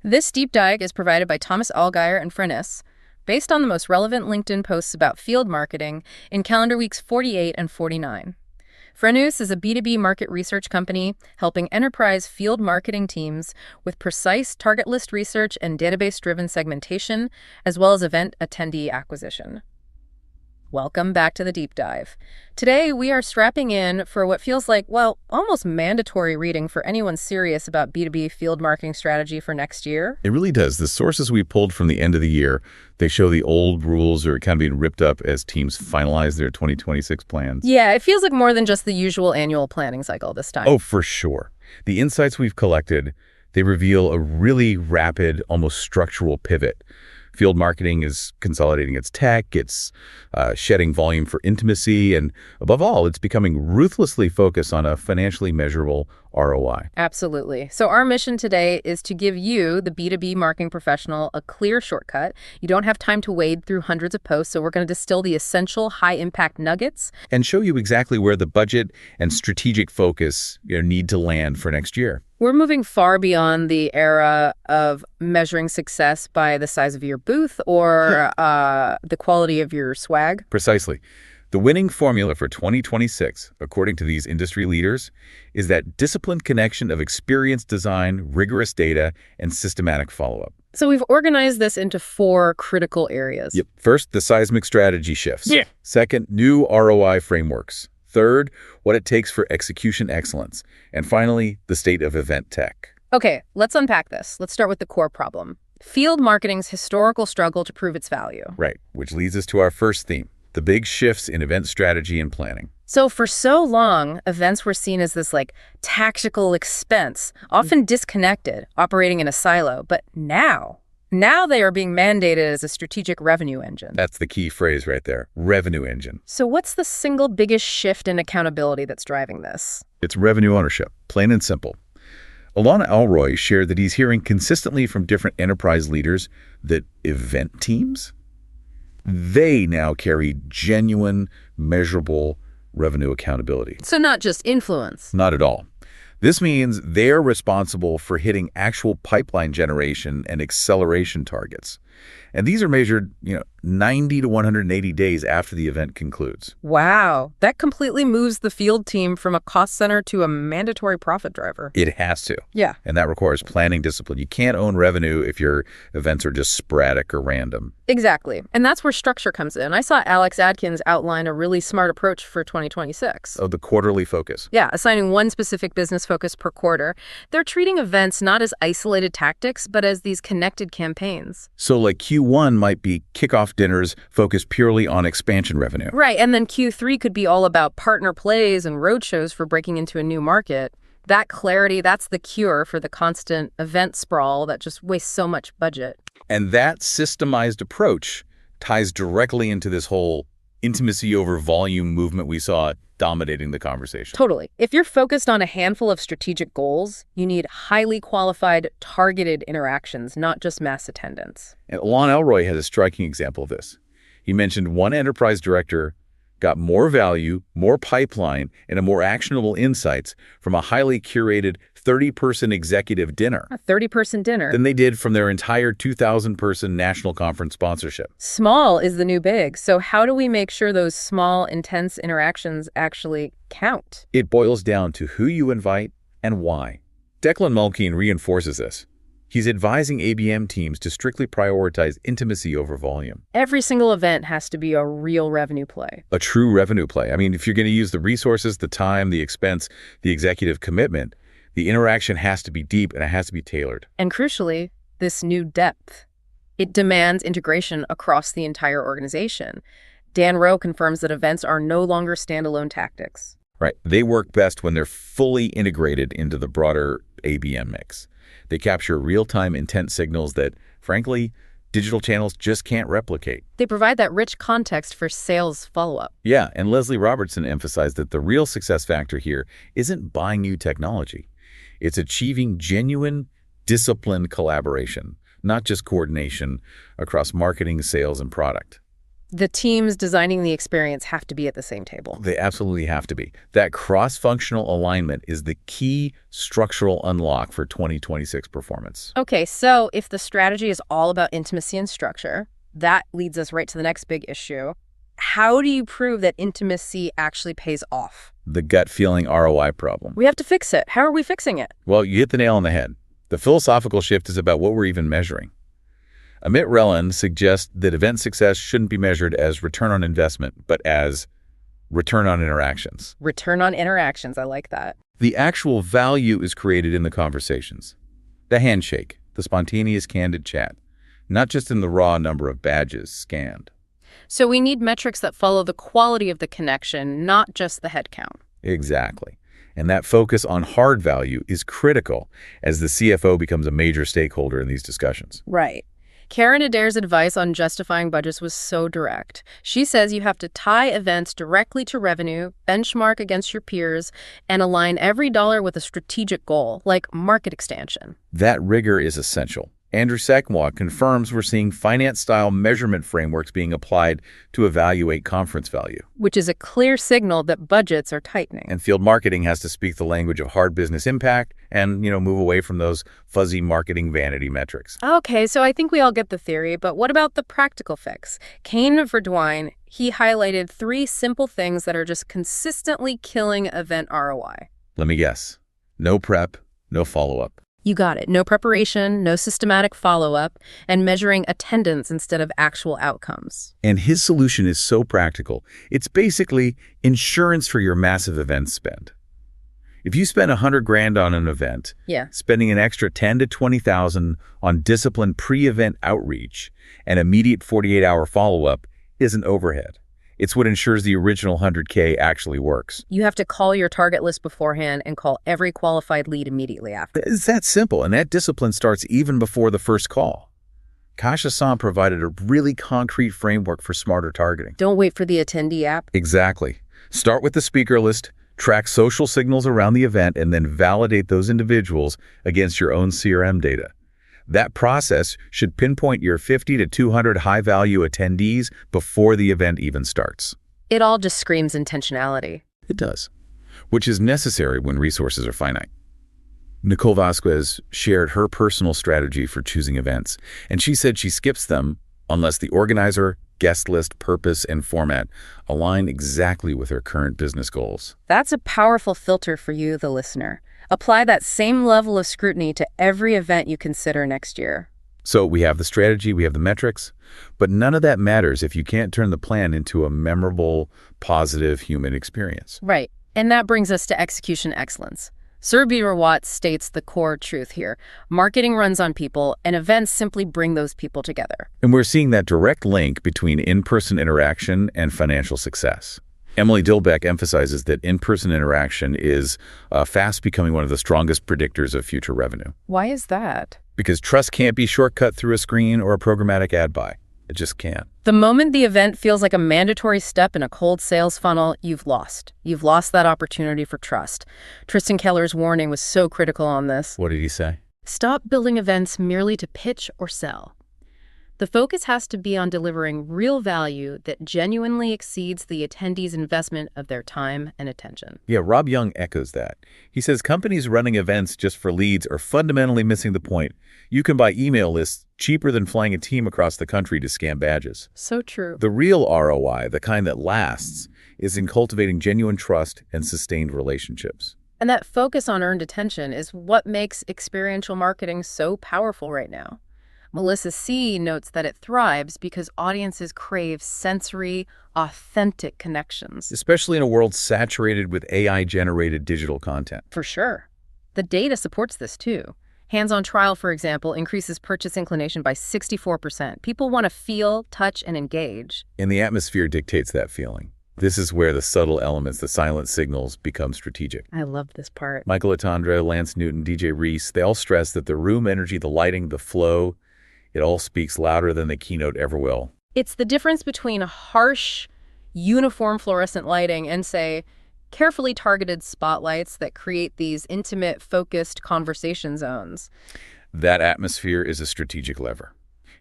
This deep dive is provided by Thomas Allgaier and Frennis, based on the most relevant LinkedIn posts about field marketing in calendar weeks 48 and 49. Frenus is a B2B market research company helping enterprise field marketing teams with precise target list research and database-driven segmentation, as well as event attendee acquisition. Welcome back to the deep dive. Today, we are strapping in for what feels like, well, almost mandatory reading for anyone serious about B2B field marketing strategy for next year. It really does. The sources we pulled from the end of the year, they show the old rules are kind of being ripped up as teams finalize their 2026 plans. Yeah, it feels like more than just the usual annual planning cycle this time. Oh, for sure. The insights we've collected, they reveal a really rapid, almost structural pivot. Field marketing is consolidating its tech, it's shedding volume for intimacy, and above all, it's becoming ruthlessly focused on a financially measurable ROI. Absolutely. So our mission today is to give you, the B2B marketing professional, a clear shortcut. You don't have time to wade through hundreds of posts, so we're going to distill the essential high-impact nuggets. And show you exactly where the budget and strategic focus need to land for next year. We're moving far beyond the era of measuring success by the size of your booth or the quality of your swag. Precisely. The winning formula for 2026, according to these industry leaders, is that disciplined connection of experience design, rigorous data, and systematic follow-up. So we've organized this into 4 critical areas. Yep. First, the seismic strategy shifts. Yeah. Second, new ROI frameworks. Third, what it takes for execution excellence. And finally, the state of event tech. Okay, let's unpack this. Let's start with the core problem. Field marketing's historical struggle to prove its value. Right, which leads us to our first theme, the big shifts in event strategy and planning. So for so long, events were seen as this tactical expense, often disconnected, operating in a silo. But now they are being mandated as a strategic revenue engine. That's the key phrase right there, revenue engine. So what's the single biggest shift in accountability that's driving this? It's revenue ownership, plain and simple. Alana Elroy shared that he's hearing consistently from different enterprise leaders that event teams, they now carry genuine, measurable revenue accountability. So not just influence. Not at all. This means they're responsible for hitting actual pipeline generation and acceleration targets. And these are measured, 90 to 180 days after the event concludes. Wow. That completely moves the field team from a cost center to a mandatory profit driver. It has to. Yeah. And that requires planning discipline. You can't own revenue if your events are just sporadic or random. Exactly. And that's where structure comes in. I saw Alex Adkins outline a really smart approach for 2026. Oh, the quarterly focus. Yeah, assigning one specific business focus per quarter. They're treating events not as isolated tactics, but as these connected campaigns. So like Q1 might be kickoff dinners focused purely on expansion revenue. Right, and then Q3 could be all about partner plays and roadshows for breaking into a new market. That clarity, that's the cure for the constant event sprawl that just wastes so much budget. And that systemized approach ties directly into this whole intimacy over volume movement we saw dominating the conversation. Totally. If you're focused on a handful of strategic goals, you need highly qualified, targeted interactions, not just mass attendance. And Alon Elroy has a striking example of this. He mentioned one enterprise director got more value, more pipeline, and a more actionable insights from a highly curated 30-person executive dinner. A 30-person dinner. Than they did from their entire 2,000-person national conference sponsorship. Small is the new big. So how do we make sure those small, intense interactions actually count? It boils down to who you invite and why. Declan Mulkeen reinforces this. He's advising ABM teams to strictly prioritize intimacy over volume. Every single event has to be a real revenue play. A true revenue play. I mean, if you're going to use the resources, the time, the expense, the executive commitment, the interaction has to be deep and it has to be tailored. And crucially, this new depth. It demands integration across the entire organization. Dan Rowe confirms that events are no longer standalone tactics. Right. They work best when they're fully integrated into the broader ABM mix. They capture real-time intent signals that, frankly, digital channels just can't replicate. They provide that rich context for sales follow-up. Yeah, and Leslie Robertson emphasized that the real success factor here isn't buying new technology. It's achieving genuine, disciplined collaboration, not just coordination across marketing, sales, and product. The teams designing the experience have to be at the same table. They absolutely have to be. That cross-functional alignment is the key structural unlock for 2026 performance. Okay, so if the strategy is all about intimacy and structure, that leads us right to the next big issue. How do you prove that intimacy actually pays off? The gut feeling ROI problem. We have to fix it. How are we fixing it? Well, you hit the nail on the head. The philosophical shift is about what we're even measuring. Amit Relland suggests that event success shouldn't be measured as return on investment, but as return on interactions. Return on interactions, I like that. The actual value is created in the conversations. The handshake, the spontaneous candid chat, not just in the raw number of badges scanned. So we need metrics that follow the quality of the connection, not just the head count. Exactly. And that focus on hard value is critical as the CFO becomes a major stakeholder in these discussions. Right. Karen Adair's advice on justifying budgets was so direct. She says you have to tie events directly to revenue, benchmark against your peers, and align every dollar with a strategic goal, like market expansion. That rigor is essential. Andrew Sekmois confirms we're seeing finance-style measurement frameworks being applied to evaluate conference value. Which is a clear signal that budgets are tightening. And field marketing has to speak the language of hard business impact and, move away from those fuzzy marketing vanity metrics. Okay, so I think we all get the theory, but what about the practical fix? Kane Verdwine, he highlighted 3 simple things that are just consistently killing event ROI. Let me guess. No prep, no follow-up. You got it. No preparation, no systematic follow-up, and measuring attendance instead of actual outcomes. And his solution is so practical. It's basically insurance for your massive event spend. If you spend $100,000 on an event, spending an extra $10,000 to $20,000 on disciplined pre-event outreach and immediate 48-hour follow-up isn't overhead. It's what ensures the original $100K actually works. You have to call your target list beforehand and call every qualified lead immediately after. It's that simple, and that discipline starts even before the first call. Kasia Sam provided a really concrete framework for smarter targeting. Don't wait for the attendee app. Exactly. Start with the speaker list, track social signals around the event, and then validate those individuals against your own CRM data. That process should pinpoint your 50 to 200 high-value attendees before the event even starts. It all just screams intentionality. It does, which is necessary when resources are finite. Nicole Vasquez shared her personal strategy for choosing events, and she said she skips them unless the organizer, guest list, purpose, and format align exactly with her current business goals. That's a powerful filter for you, the listener. Apply that same level of scrutiny to every event you consider next year. So we have the strategy, we have the metrics, but none of that matters if you can't turn the plan into a memorable, positive human experience. Right. And that brings us to execution excellence. Sir Rawat states the core truth here. Marketing runs on people, and events simply bring those people together. And we're seeing that direct link between in-person interaction and financial success. Emily Dilbeck emphasizes that in-person interaction is fast becoming one of the strongest predictors of future revenue. Why is that? Because trust can't be shortcut through a screen or a programmatic ad buy. It just can't. The moment the event feels like a mandatory step in a cold sales funnel, you've lost. You've lost that opportunity for trust. Tristan Keller's warning was so critical on this. What did he say? Stop building events merely to pitch or sell. The focus has to be on delivering real value that genuinely exceeds the attendees' investment of their time and attention. Yeah, Rob Young echoes that. He says companies running events just for leads are fundamentally missing the point. You can buy email lists cheaper than flying a team across the country to scan badges. So true. The real ROI, the kind that lasts, is in cultivating genuine trust and sustained relationships. And that focus on earned attention is what makes experiential marketing so powerful right now. Melissa C. notes that it thrives because audiences crave sensory, authentic connections. Especially in a world saturated with AI-generated digital content. For sure. The data supports this too. Hands-on trial, for example, increases purchase inclination by 64%. People want to feel, touch, and engage. And the atmosphere dictates that feeling. This is where the subtle elements, the silent signals, become strategic. I love this part. Michael Atandra, Lance Newton, DJ Reese, they all stress that the room energy, the lighting, the flow, it all speaks louder than the keynote ever will. It's the difference between a harsh, uniform fluorescent lighting and, say, carefully targeted spotlights that create these intimate, focused conversation zones. That atmosphere is a strategic lever.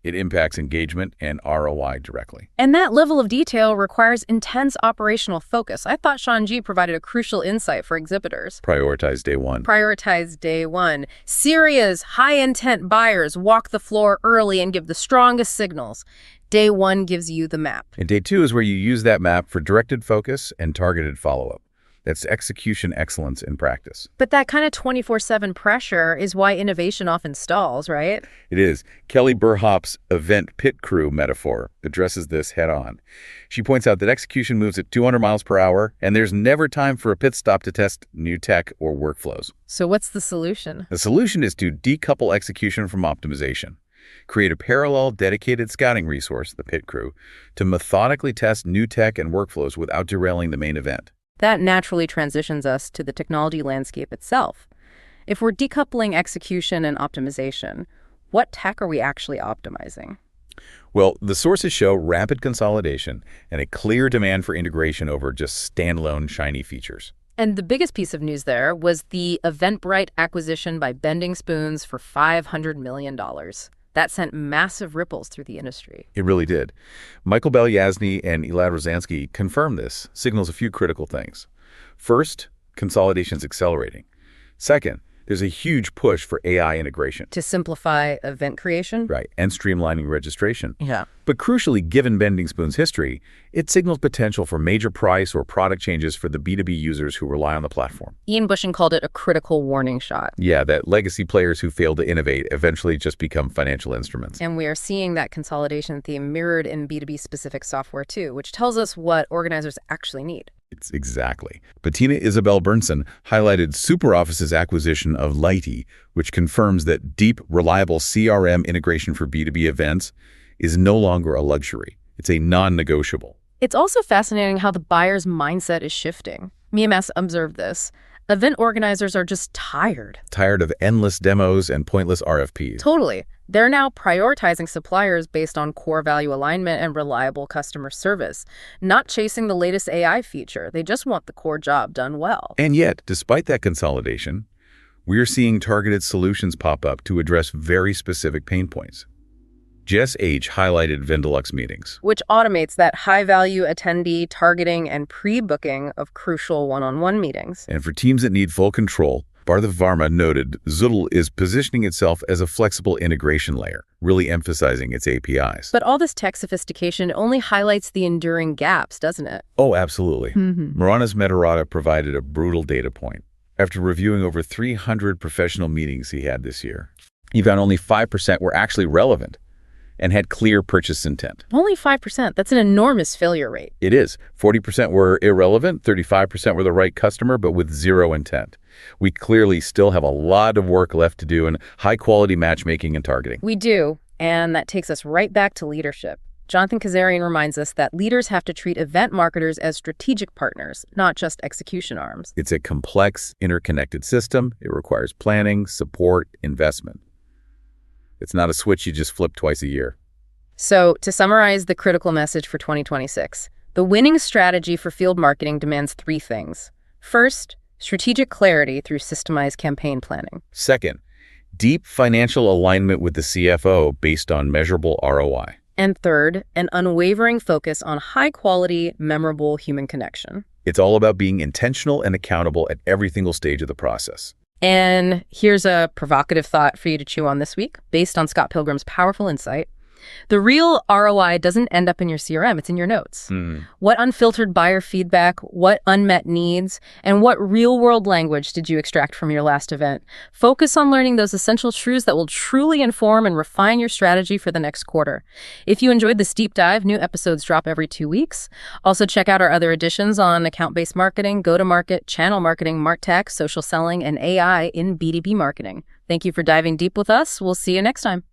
It impacts engagement and ROI directly. And that level of detail requires intense operational focus. I thought Sean G provided a crucial insight for exhibitors. Prioritize day one. Prioritize day one. Serious, high-intent buyers walk the floor early and give the strongest signals. Day one gives you the map. And day two is where you use that map for directed focus and targeted follow-up. That's execution excellence in practice. But that kind of 24/7 pressure is why innovation often stalls, right? It is. Kelly Burhopp's event pit crew metaphor addresses this head-on. She points out that execution moves at 200 miles per hour, and there's never time for a pit stop to test new tech or workflows. So what's the solution? The solution is to decouple execution from optimization. Create a parallel, dedicated scouting resource, the pit crew, to methodically test new tech and workflows without derailing the main event. That naturally transitions us to the technology landscape itself. If we're decoupling execution and optimization, what tech are we actually optimizing? Well, the sources show rapid consolidation and a clear demand for integration over just standalone shiny features. And the biggest piece of news there was the Eventbrite acquisition by Bending Spoons for $500 million. That sent massive ripples through the industry. It really did. Michael Belyazny and Elad Rozansky confirm this, signals a few critical things. First, consolidation's accelerating. Second, there's a huge push for AI integration. To simplify event creation? Right, and streamlining registration. Yeah. But crucially, given Bending Spoon's history, it signals potential for major price or product changes for the B2B users who rely on the platform. Ian Bushing called it a critical warning shot. Yeah, that legacy players who fail to innovate eventually just become financial instruments. And we are seeing that consolidation theme mirrored in B2B-specific software too, which tells us what organizers actually need. It's exactly. Bettina Isabel Bernson highlighted SuperOffice's acquisition of Lighty, which confirms that deep, reliable CRM integration for B2B events is no longer a luxury. It's a non-negotiable. It's also fascinating how the buyer's mindset is shifting. MEMS observed this. Event organizers are just tired. Tired of endless demos and pointless RFPs. Totally. They're now prioritizing suppliers based on core value alignment and reliable customer service, not chasing the latest AI feature. They just want the core job done well. And yet, despite that consolidation, we're seeing targeted solutions pop up to address very specific pain points. Jess H. highlighted Vindalux meetings, which automates that high-value attendee targeting and pre-booking of crucial one-on-one meetings. And for teams that need full control, Partha Varma noted Zoodle is positioning itself as a flexible integration layer, really emphasizing its APIs. But all this tech sophistication only highlights the enduring gaps, doesn't it? Oh, absolutely. Maranas Metarata provided a brutal data point. After reviewing over 300 professional meetings he had this year, he found only 5% were actually relevant and had clear purchase intent. Only 5%. That's an enormous failure rate. It is. 40% were irrelevant, 35% were the right customer, but with zero intent. We clearly still have a lot of work left to do in high-quality matchmaking and targeting. We do, and that takes us right back to leadership. Jonathan Kazarian reminds us that leaders have to treat event marketers as strategic partners, not just execution arms. It's a complex, interconnected system. It requires planning, support, investment. It's not a switch you just flip twice a year. So, to summarize the critical message for 2026, the winning strategy for field marketing demands 3 things. First, strategic clarity through systemized campaign planning. Second, deep financial alignment with the CFO based on measurable ROI. And third, an unwavering focus on high-quality, memorable human connection. It's all about being intentional and accountable at every single stage of the process. And here's a provocative thought for you to chew on this week, based on Scott Pilgrim's powerful insight. The real ROI doesn't end up in your CRM, it's in your notes. What unfiltered buyer feedback, what unmet needs, and what real-world language did you extract from your last event? Focus on learning those essential truths that will truly inform and refine your strategy for the next quarter. If you enjoyed this deep dive, new episodes drop every 2 weeks. Also check out our other editions on account-based marketing, go-to-market, channel marketing, MarTech, social selling, and AI in B2B marketing. Thank you for diving deep with us. We'll see you next time.